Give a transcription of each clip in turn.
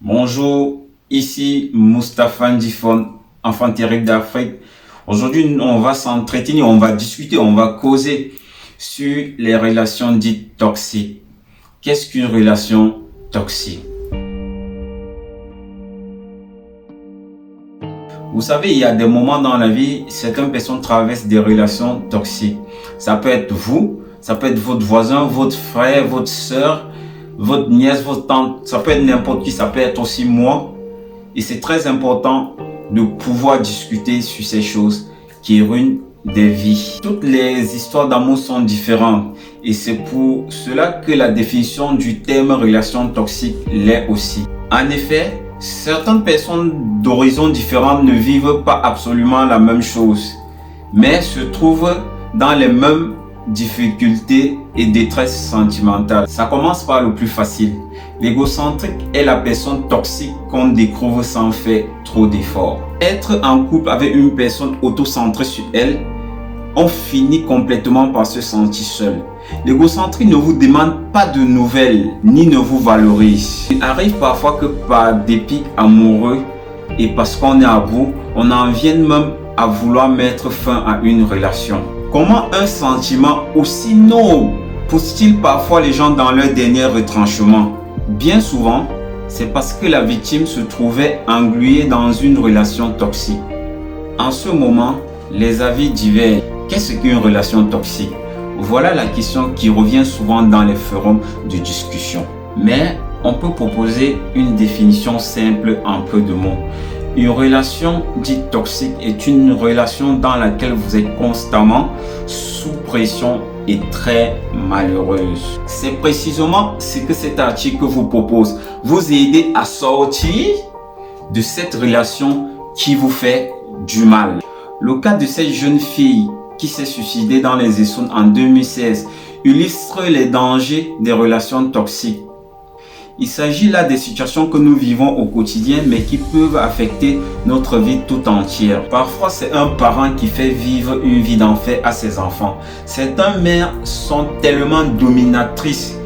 Bonjour, ici Mustapha Ndifon, enfant terrible d'Afrique. Aujourd'hui, on va s'entretenir, on va discuter, on va causer sur les relations dites toxiques. Qu'est-ce qu'une relation toxique? Vous savez, il y a des moments dans la vie, certaines personnes traversent des relations toxiques. Ça peut être vous, ça peut être votre voisin, votre frère, votre soeur, votre nièce, votre tante. Ça peut être n'importe qui, ça peut être aussi moi. Et c'est très important de pouvoir discuter sur ces choses qui ruinent des vies. Toutes les histoires d'amour sont différentes. Et c'est pour cela que la définition du terme relation toxique l'est aussi. En effet, certaines personnes d'horizons différents ne vivent pas absolument la même chose, mais se trouvent dans les mêmes difficultés et détresse sentimentale. Ça commence par le plus facile. L'égocentrique est la personne toxique qu'on découvre sans faire trop d'efforts. Être en couple avec une personne auto-centrée sur elle, on finit complètement par se sentir seul. L'égocentrique ne vous demande pas de nouvelles, ni ne vous valorise. Il arrive parfois que par dépit amoureux et parce qu'on est à bout, on en vienne même à vouloir mettre fin à une relation. Comment un sentiment aussi noble pousse-t-il parfois les gens dans leur dernier retranchement? Bien souvent, c'est parce que la victime se trouvait engluée dans une relation toxique. En ce moment, les avis divergent. Qu'est-ce qu'une relation toxique? Voilà la question qui revient souvent dans les forums de discussion. Mais on peut proposer une définition simple en peu de mots. Une relation dite toxique est une relation dans laquelle vous êtes constamment sous pression et très malheureuse. C'est précisément ce que cet article vous propose. Vous aider à sortir de cette relation qui vous fait du mal. Le cas de cette jeune fille qui s'est suicidée dans les Essonnes en 2016 illustre les dangers des relations toxiques. Il s'agit là des situations que nous vivons au quotidien mais qui peuvent affecter notre vie tout entière. Parfois, c'est un parent qui fait vivre une vie d'enfer à ses enfants. Certaines mères sont tellement dominatrices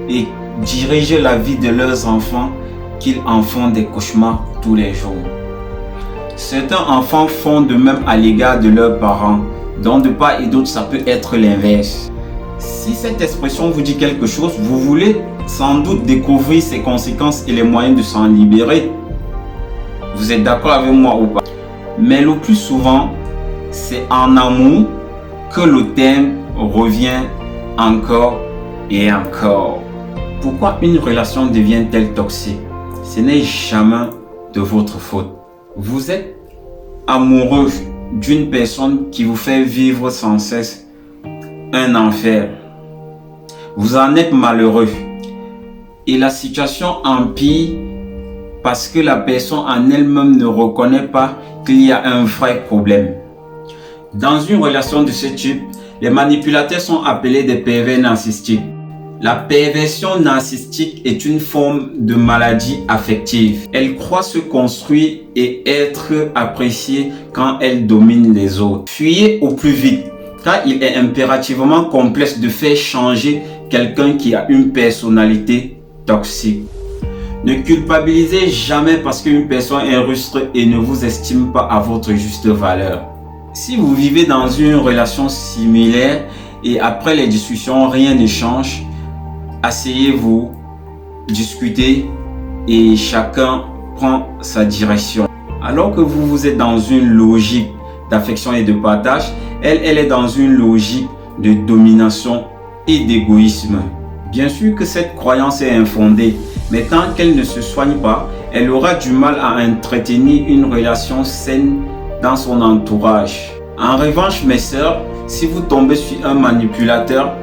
et dirigent la vie de leurs enfants qu'ils en font des cauchemars tous les jours. Certains enfants font de même à l'égard de leurs parents, dont de part et d'autre ça peut être l'inverse. Si cette expression vous dit quelque chose, vous voulez sans doute découvrir ses conséquences et les moyens de s'en libérer. Vous êtes d'accord avec moi ou pas? Mais le plus souvent, c'est en amour que le thème revient encore et encore. Pourquoi une relation devient-elle toxique? Ce n'est jamais de votre faute. Vous êtes amoureux d'une personne qui vous fait vivre sans cesse un enfer. Vous en êtes malheureux. Et la situation empire parce que la personne en elle-même ne reconnaît pas qu'il y a un vrai problème. Dans une relation de ce type, les manipulateurs sont appelés des pervers narcissiques. La perversion narcissique est une forme de maladie affective. Elle croit se construire et être appréciée quand elle domine les autres. Fuyez au plus vite, car il est impérativement complexe de faire changer quelqu'un qui a une personnalité toxique. Ne culpabilisez jamais parce qu'une personne est rustre et ne vous estime pas à votre juste valeur. Si vous vivez dans une relation similaire et après les discussions, rien ne change, asseyez-vous, discutez et chacun prend sa direction. Alors que vous êtes dans une logique d'affection et de partage, elle est dans une logique de domination et d'égoïsme. Bien sûr que cette croyance est infondée, mais tant qu'elle ne se soigne pas, elle aura du mal à entretenir une relation saine dans son entourage. En revanche, mes sœurs, si vous tombez sur un manipulateur,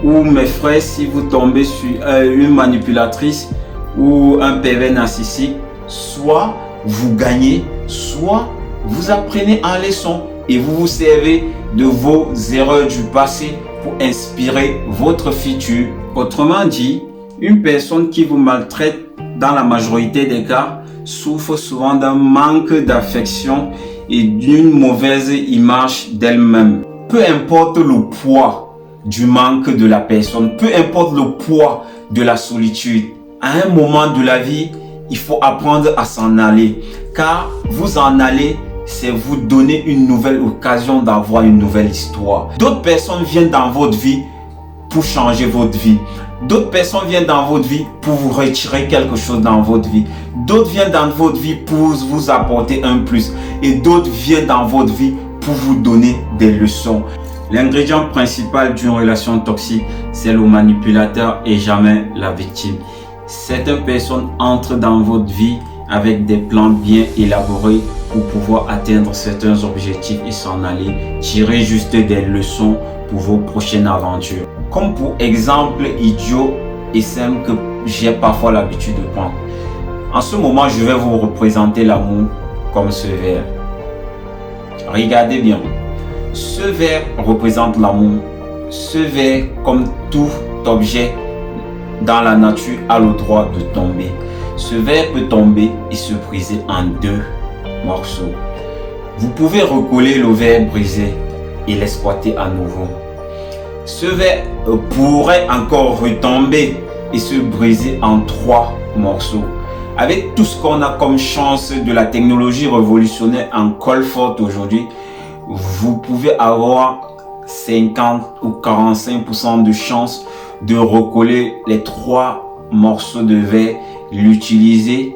ou mes frères, si vous tombez sur une manipulatrice ou un pervers narcissique, soit vous gagnez, soit vous apprenez en leçon et vous vous servez de vos erreurs du passé pour inspirer votre futur. Autrement dit, une personne qui vous maltraite dans la majorité des cas souffre souvent d'un manque d'affection et d'une mauvaise image d'elle-même. Peu importe le poids du manque de la personne, peu importe le poids de la solitude, à un moment de la vie, il faut apprendre à s'en aller. Car vous en aller, c'est vous donner une nouvelle occasion d'avoir une nouvelle histoire. D'autres personnes viennent dans votre vie pour changer votre vie. D'autres personnes viennent dans votre vie pour vous retirer quelque chose dans votre vie. D'autres viennent dans votre vie pour vous apporter un plus. Et d'autres viennent dans votre vie pour vous donner des leçons. L'ingrédient principal d'une relation toxique, c'est le manipulateur et jamais la victime. Certaines personnes entrent dans votre vie avec des plans bien élaborés pour pouvoir atteindre certains objectifs et s'en aller, tirer juste des leçons pour vos prochaines aventures. Comme pour exemple idiot et simple que j'ai parfois l'habitude de prendre. En ce moment, je vais vous représenter l'amour comme ce verre. Regardez bien. Ce verre représente l'amour. Ce verre, comme tout objet dans la nature, a le droit de tomber. Ce verre peut tomber et se briser en deux morceaux. Vous pouvez recoller le verre brisé et l'exploiter à nouveau. Ce verre pourrait encore retomber et se briser en 3 morceaux. Avec tout ce qu'on a comme chance de la technologie révolutionnaire en colle forte aujourd'hui, vous pouvez avoir 50 ou 45% de chance de recoller les 3 morceaux de verre, l'utiliser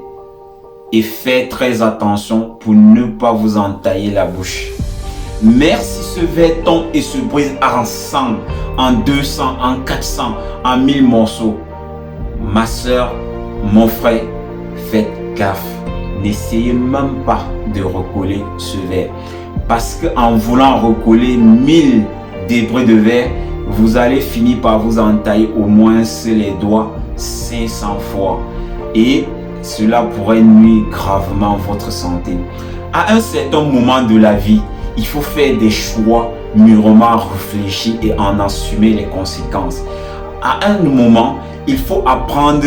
et faire très attention pour ne pas vous entailler la bouche. Mais si ce verre tombe et se brise en 100, en 200, en 400, en 1000 morceaux, ma soeur, mon frère, faites gaffe. N'essayez même pas de recoller ce verre. Parce qu'en voulant recoller 1000 débris de verre, vous allez finir par vous entailler au moins les doigts 500 fois. Et cela pourrait nuire gravement à votre santé. À un certain moment de la vie, il faut faire des choix mûrement réfléchis et en assumer les conséquences. À un moment, il faut apprendre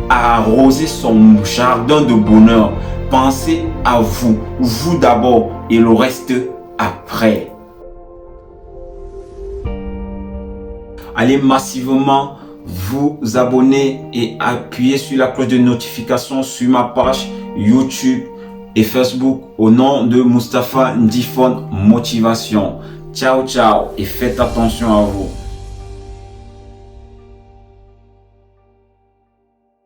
à arroser son jardin de bonheur. Pensez à vous, vous d'abord et le reste après. Allez massivement vous abonner et appuyer sur la cloche de notification sur ma page YouTube et Facebook au nom de Mustapha Ndifon Motivation. Ciao ciao et faites attention à vous.